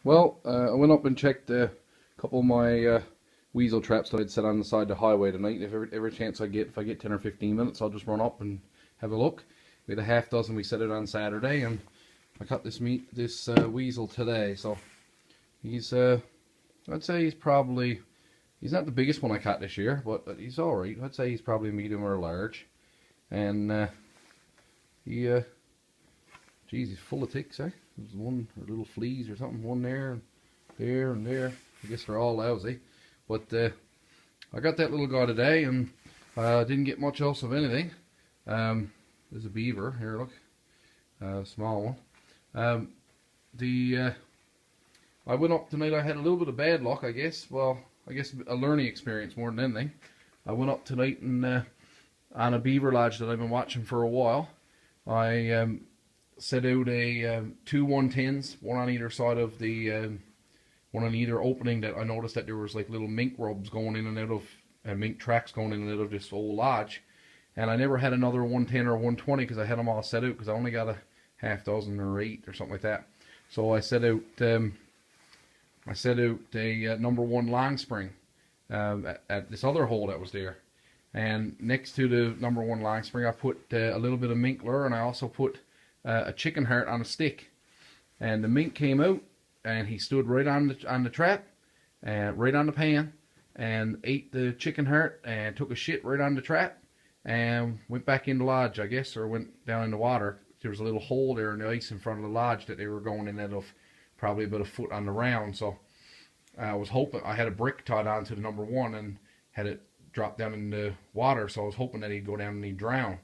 Well, I went up and checked a couple of my weasel traps that I'd set on the side of the highway tonight. If every chance I get, if I get 10 or 15 minutes, I'll just run up and have a look. We had a half dozen we set it on Saturday, and I caught this weasel today. So he's, I'd say he's not the biggest one I caught this year, but he's alright. I'd say he's probably medium or large. And geez, he's full of ticks, eh? There's one, or little fleas or something, one there, and there, and there. I guess they're all lousy. But I got that little guy today, and didn't get much else of anything. There's a beaver, here look, small one. I went up tonight, I had a little bit of bad luck, I guess. Well, I guess a learning experience more than anything. I went up tonight and on a beaver lodge that I've been watching for a while. I set out two 110s, one on either side of the one on either opening. That I noticed that there was like little mink rubs going in and out of mink tracks going in and out of this old lodge, and I never had another 110 or 120 because I had them all set out because I only got a half dozen or 8 or something like that. So I set out a number 1 long spring at this other hole that was there, and next to the number 1 long spring I put a little bit of mink lure, and I also put a chicken heart on a stick. And the mink came out and he stood right on the trap and right on the pan and ate the chicken heart and took a shit right on the trap and went back in the lodge, I guess, or went down in the water. There was a little hole there in the ice in front of the lodge that they were going in out of, probably about a foot on the round. So I was hoping, I had a brick tied onto the number 1 and had it drop down in the water, so I was hoping that he'd go down and he'd drown.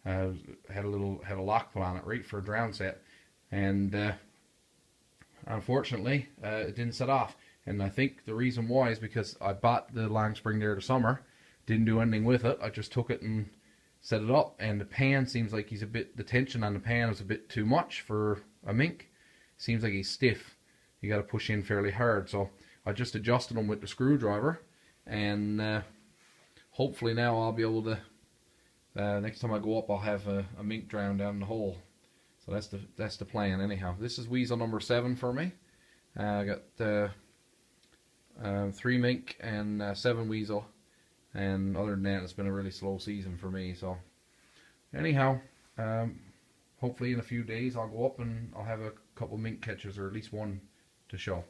Had a lock put on it, right, for a drown set, and unfortunately it didn't set off. And I think the reason why is because I bought the long spring there the summer, didn't do anything with it. I just took it and set it up, and the pan seems like the tension on the pan is a bit too much for a mink. Seems like he's stiff. You got to push in fairly hard. So I just adjusted him with the screwdriver, and hopefully now I'll be able to. Next time I go up, I'll have a mink drown down in the hole. So that's the plan. Anyhow, this is weasel number 7 for me. I got 3 mink and 7 weasel, and other than that, it's been a really slow season for me. So anyhow, hopefully in a few days I'll go up and I'll have a couple mink catches, or at least one to show.